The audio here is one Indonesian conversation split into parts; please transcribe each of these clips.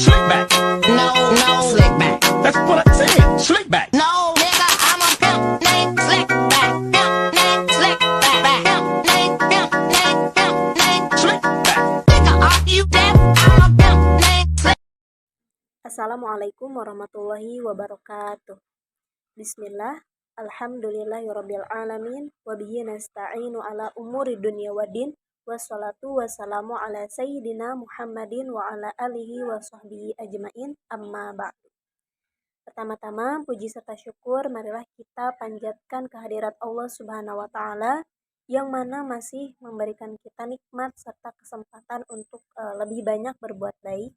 Slick back. No, no, slick back. That's what I said. Slick back. No, nigga, I'm a pimp named Slick back. Pimp named Slick back. Pimp named, pimp named, pimp named Slick back. Nigga, are you deaf? I'm a pimp named Slick. Assalamualaikum warahmatullahi wabarakatuh. Bismillah, alhamdulillahirabbil alamin, wa bihi nasta'inu ala umuri dunya waddin, wassalatu wassalamu ala sayyidina Muhammadin wa ala alihi wa sahbihi ajmain, amma ba'du. Pertama-tama, puji serta syukur marilah kita panjatkan kehadirat Allah Subhanahu wa taala yang mana masih memberikan kita nikmat serta kesempatan untuk lebih banyak berbuat baik.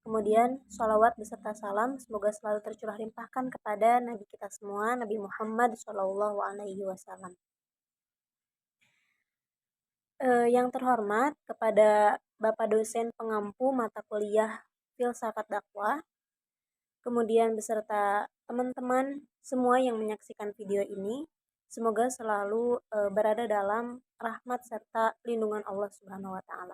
Kemudian sholawat beserta salam semoga selalu tercurah limpahkan kepada Nabi kita semua, Nabi Muhammad SAW. Yang terhormat kepada Bapak dosen pengampu mata kuliah Filsafat Dakwah, kemudian beserta teman-teman semua yang menyaksikan video ini, semoga selalu berada dalam rahmat serta lindungan Allah Subhanahu wa taala.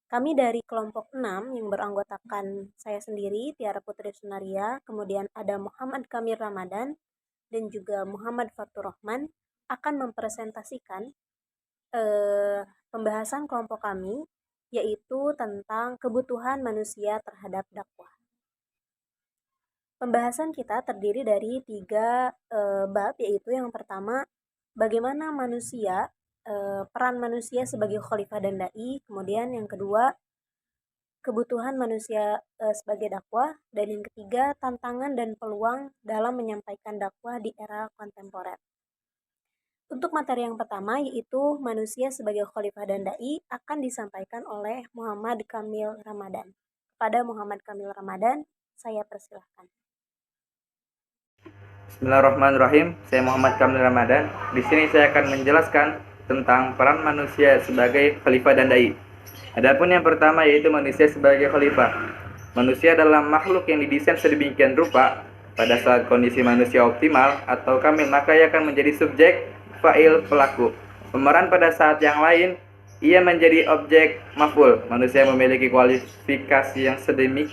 Kami dari kelompok 6 yang beranggotakan saya sendiri, Tiara Putri Sunaria, kemudian ada Muhammad Kamil Ramadan, dan juga Muhammad Fatur Rahman akan mempresentasikan pembahasan kelompok kami, yaitu tentang kebutuhan manusia terhadap dakwah. Pembahasan kita terdiri dari 3 bab, yaitu yang pertama, bagaimana manusia peran manusia sebagai khalifah dan dai, kemudian yang kedua kebutuhan manusia sebagai dakwah, dan yang ketiga tantangan dan peluang dalam menyampaikan dakwah di era kontemporer. Untuk materi yang pertama yaitu manusia sebagai khalifah dan dai akan disampaikan oleh Muhammad Kamil Ramadan. Kepada Muhammad Kamil Ramadan, saya persilahkan. Bismillahirrahmanirrahim. Saya Muhammad Kamil Ramadan. Di sini saya akan menjelaskan tentang peran manusia sebagai khalifah dan dai. Adapun yang pertama yaitu manusia sebagai khalifah. Manusia adalah makhluk yang didesain sedemikian rupa pada saat kondisi manusia optimal atau kamil, maka ia akan menjadi subjek, fa'il, pelaku. Pemeran pada saat yang lain ia menjadi objek maf'ul. Manusia yang memiliki kualifikasi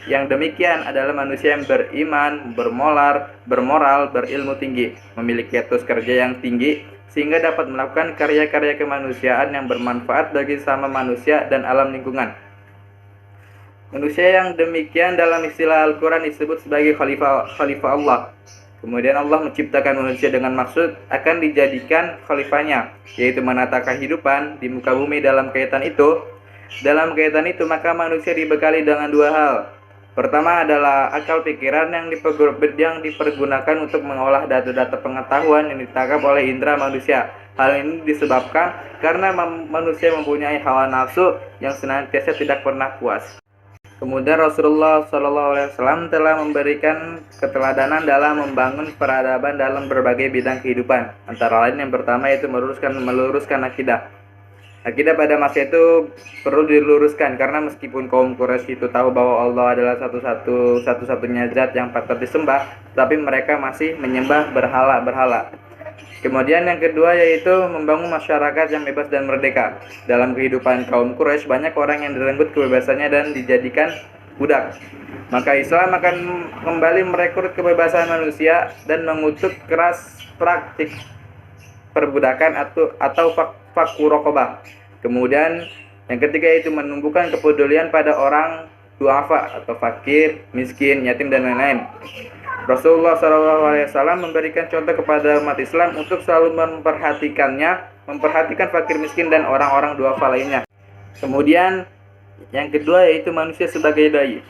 yang demikian adalah manusia yang beriman, bermoral, berilmu tinggi, memiliki etos kerja yang tinggi, sehingga dapat melakukan karya-karya kemanusiaan yang bermanfaat bagi sesama manusia dan alam lingkungan. Manusia yang demikian dalam istilah Al-Quran disebut sebagai khalifah Allah. Kemudian Allah menciptakan manusia dengan maksud akan dijadikan khalifahnya, yaitu menata kehidupan di muka bumi. Dalam kaitan itu maka manusia dibekali dengan 2 hal. Pertama adalah akal pikiran yang dipergunakan untuk mengolah data-data pengetahuan yang ditangkap oleh indera manusia. Hal ini disebabkan karena manusia mempunyai hawa nafsu yang senantiasa tidak pernah puas. Kemudian Rasulullah SAW telah memberikan keteladanan dalam membangun peradaban dalam berbagai bidang kehidupan. Antara lain yang pertama yaitu meluruskan akidah. Akidah pada masa itu perlu diluruskan karena meskipun kaum Quraisy itu tahu bahwa Allah adalah satu-satunya zat yang patut disembah, tapi mereka masih menyembah berhala-berhala. Kemudian yang kedua yaitu membangun masyarakat yang bebas dan merdeka. Dalam kehidupan kaum Quraisy banyak orang yang direnggut kebebasannya dan dijadikan budak. Maka Islam akan kembali merekrut kebebasan manusia dan mengutuk keras praktik perbudakan atau fakku rokobah. Kemudian yang ketiga yaitu menumbuhkan kepedulian pada orang duafa atau fakir, miskin, yatim dan lain-lain. Rasulullah SAW memberikan contoh kepada umat Islam untuk selalu memperhatikan fakir, miskin dan orang-orang duafa lainnya. Kemudian yang kedua yaitu manusia sebagai dai.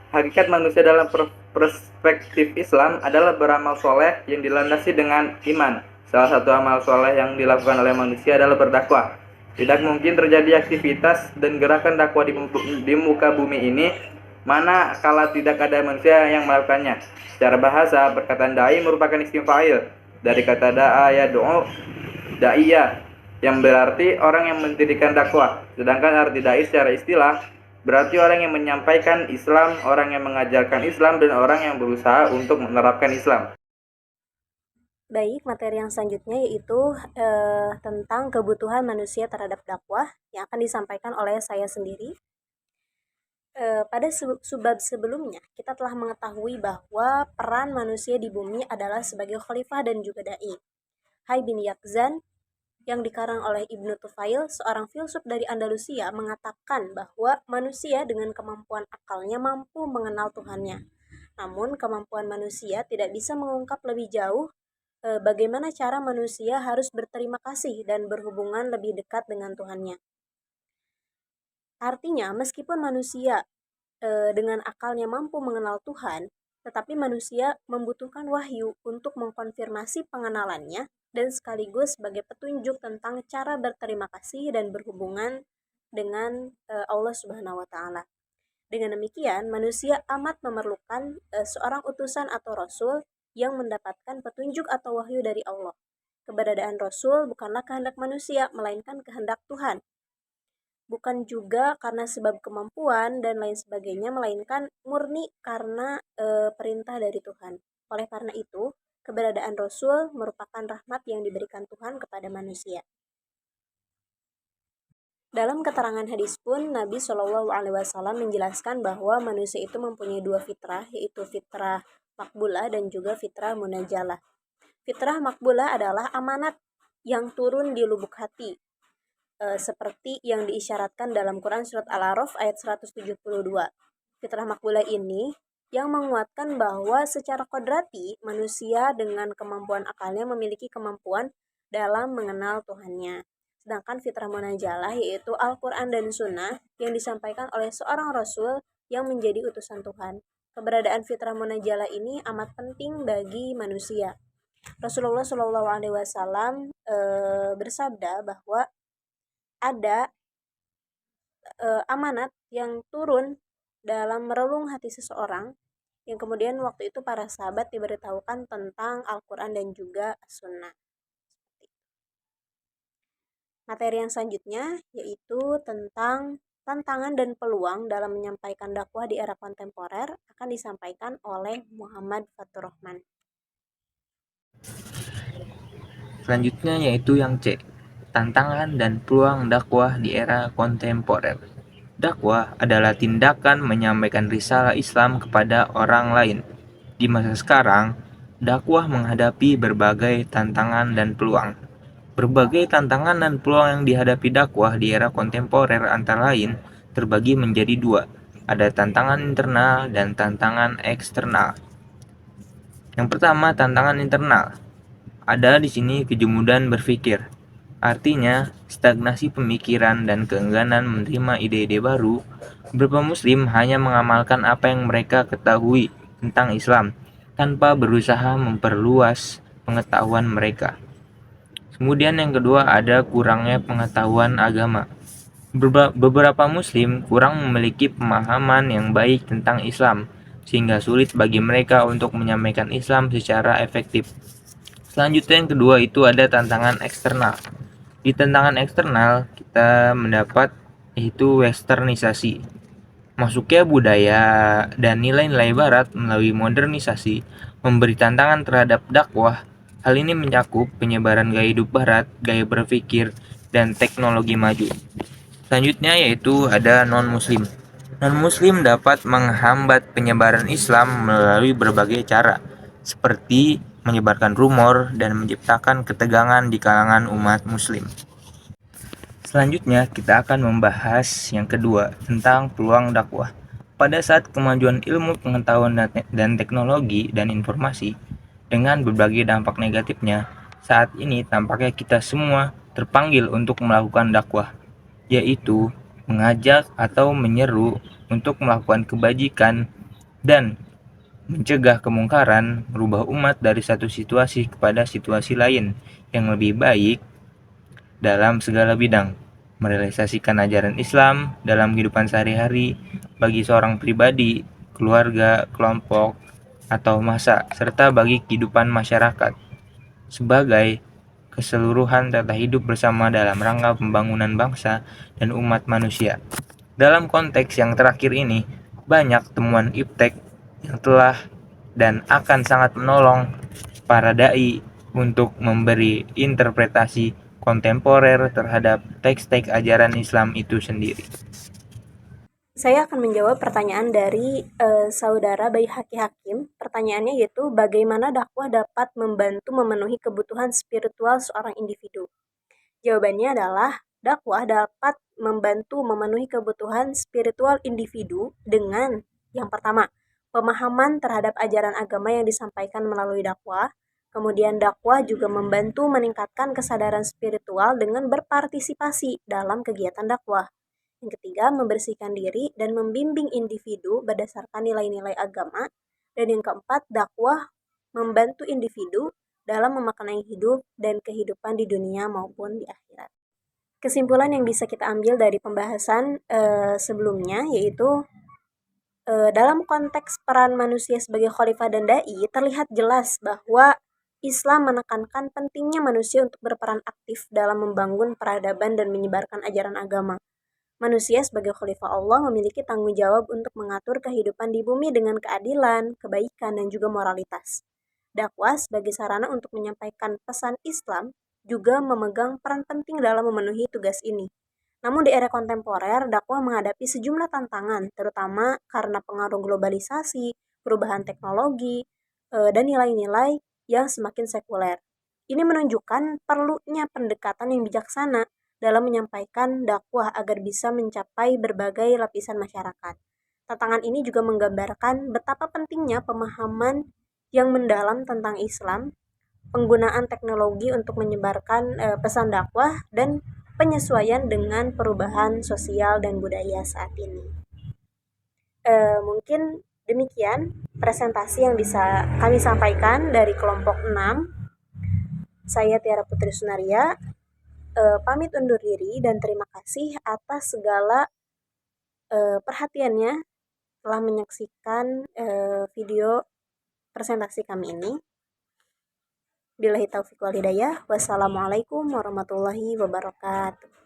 Hakikat manusia dalam perspektif Islam adalah beramal soleh yang dilandasi dengan iman. Salah satu amal soleh yang dilakukan oleh manusia adalah berdakwah. Tidak mungkin terjadi aktivitas dan gerakan dakwah di muka bumi ini mana kala tidak ada manusia yang melakukannya. Secara bahasa, perkataan dai merupakan isim fa'il dari kata da'a yad'u, da'iyah, yang berarti orang yang mendirikan dakwah. Sedangkan arti dai secara istilah berarti orang yang menyampaikan Islam, orang yang mengajarkan Islam, dan orang yang berusaha untuk menerapkan Islam. Baik, materi yang selanjutnya yaitu tentang kebutuhan manusia terhadap dakwah yang akan disampaikan oleh saya sendiri. Pada subbab sebelumnya, kita telah mengetahui bahwa peran manusia di bumi adalah sebagai khalifah dan juga dai. Hai bin Yakzan, yang dikarang oleh Ibnu Tufail, seorang filsuf dari Andalusia, mengatakan bahwa manusia dengan kemampuan akalnya mampu mengenal Tuhannya. Namun, kemampuan manusia tidak bisa mengungkap lebih jauh bagaimana cara manusia harus berterima kasih dan berhubungan lebih dekat dengan Tuhannya. Artinya, meskipun manusia dengan akalnya mampu mengenal Tuhan, tetapi manusia membutuhkan wahyu untuk mengkonfirmasi pengenalannya dan sekaligus sebagai petunjuk tentang cara berterima kasih dan berhubungan dengan Allah Subhanahu wa taala. Dengan demikian, manusia amat memerlukan seorang utusan atau rasul yang mendapatkan petunjuk atau wahyu dari Allah. Keberadaan rasul bukanlah kehendak manusia, melainkan kehendak Tuhan. Bukan juga karena sebab kemampuan dan lain sebagainya, melainkan murni karena perintah dari Tuhan. Oleh karena itu, keberadaan Rasul merupakan rahmat yang diberikan Tuhan kepada manusia. Dalam keterangan hadis pun, Nabi SAW menjelaskan bahwa manusia itu mempunyai dua fitrah, yaitu fitrah makbulah dan juga fitrah munajalah. Fitrah makbulah adalah amanat yang turun di lubuk hati, seperti yang diisyaratkan dalam Quran Surat Al-A'raf ayat 172. Fitrah makbulah ini yang menguatkan bahwa secara kodrati manusia dengan kemampuan akalnya memiliki kemampuan dalam mengenal Tuhannya. Sedangkan fitrah munajalah yaitu Al-Quran dan Sunnah yang disampaikan oleh seorang Rasul yang menjadi utusan Tuhan. Keberadaan fitrah munajalah ini amat penting bagi manusia. Rasulullah SAW bersabda bahwa ada amanat yang turun dalam relung hati seseorang, yang kemudian waktu itu para sahabat diberitahukan tentang Al-Quran dan juga Sunnah. Materi yang selanjutnya yaitu tentang tantangan dan peluang dalam menyampaikan dakwah di era kontemporer akan disampaikan oleh Muhammad Fatur Rahman. Selanjutnya yaitu yang C, tantangan dan peluang dakwah di era kontemporer. Dakwah adalah tindakan menyampaikan risalah Islam kepada orang lain. Di masa sekarang, dakwah menghadapi berbagai tantangan dan peluang. Berbagai tantangan dan peluang yang dihadapi dakwah di era kontemporer antara lain terbagi menjadi dua. Ada tantangan internal dan tantangan eksternal. Yang pertama, tantangan internal. Ada di sini kejemudan berpikir. Artinya, stagnasi pemikiran dan keengganan menerima ide-ide baru. Beberapa muslim hanya mengamalkan apa yang mereka ketahui tentang Islam tanpa berusaha memperluas pengetahuan mereka. Kemudian yang kedua, ada kurangnya pengetahuan agama. Beberapa muslim kurang memiliki pemahaman yang baik tentang Islam, sehingga sulit bagi mereka untuk menyampaikan Islam secara efektif. Selanjutnya yang kedua itu ada tantangan eksternal. Di tantangan eksternal kita mendapat yaitu westernisasi. Masuknya budaya dan nilai-nilai barat melalui modernisasi memberi tantangan terhadap dakwah. Hal ini mencakup penyebaran gaya hidup barat, gaya berpikir, dan teknologi maju. Selanjutnya yaitu ada non-muslim. Non-muslim dapat menghambat penyebaran Islam melalui berbagai cara, seperti menyebarkan rumor dan menciptakan ketegangan di kalangan umat muslim. Selanjutnya kita akan membahas yang kedua tentang peluang dakwah. Pada saat kemajuan ilmu pengetahuan dan teknologi dan informasi dengan berbagai dampak negatifnya, saat ini tampaknya kita semua terpanggil untuk melakukan dakwah, yaitu mengajak atau menyeru untuk melakukan kebajikan dan mencegah kemungkaran, merubah umat dari satu situasi kepada situasi lain yang lebih baik dalam segala bidang, merealisasikan ajaran Islam dalam kehidupan sehari-hari bagi seorang pribadi, keluarga, kelompok, atau massa, serta bagi kehidupan masyarakat sebagai keseluruhan tata hidup bersama dalam rangka pembangunan bangsa dan umat manusia. Dalam konteks yang terakhir ini, banyak temuan iptek yang telah dan akan sangat menolong para dai untuk memberi interpretasi kontemporer terhadap teks-teks ajaran Islam itu sendiri. Saya akan menjawab pertanyaan dari saudara Baihaqi Hakim. Pertanyaannya yaitu bagaimana dakwah dapat membantu memenuhi kebutuhan spiritual seorang individu. Jawabannya adalah dakwah dapat membantu memenuhi kebutuhan spiritual individu dengan yang pertama, pemahaman terhadap ajaran agama yang disampaikan melalui dakwah. Kemudian dakwah juga membantu meningkatkan kesadaran spiritual dengan berpartisipasi dalam kegiatan dakwah. Yang ketiga, membersihkan diri dan membimbing individu berdasarkan nilai-nilai agama. Dan yang keempat, dakwah membantu individu dalam memaknai hidup dan kehidupan di dunia maupun di akhirat. Kesimpulan yang bisa kita ambil dari pembahasan sebelumnya yaitu dalam konteks peran manusia sebagai khalifah dan dai terlihat jelas bahwa Islam menekankan pentingnya manusia untuk berperan aktif dalam membangun peradaban dan menyebarkan ajaran agama. Manusia sebagai khalifah Allah memiliki tanggung jawab untuk mengatur kehidupan di bumi dengan keadilan, kebaikan, dan juga moralitas. Dakwah sebagai sarana untuk menyampaikan pesan Islam juga memegang peran penting dalam memenuhi tugas ini. Namun di era kontemporer, dakwah menghadapi sejumlah tantangan, terutama karena pengaruh globalisasi, perubahan teknologi, dan nilai-nilai yang semakin sekuler. Ini menunjukkan perlunya pendekatan yang bijaksana dalam menyampaikan dakwah agar bisa mencapai berbagai lapisan masyarakat. Tantangan ini juga menggambarkan betapa pentingnya pemahaman yang mendalam tentang Islam, penggunaan teknologi untuk menyebarkan pesan dakwah, dan penyesuaian dengan perubahan sosial dan budaya saat ini. Mungkin demikian presentasi yang bisa kami sampaikan dari kelompok 6. Saya Tiara Putri Sunaria. Pamit undur diri dan terima kasih atas segala perhatiannya telah menyaksikan video presentasi kami ini. Billahi taufiq wal hidayah. Wassalamualaikum warahmatullahi wabarakatuh.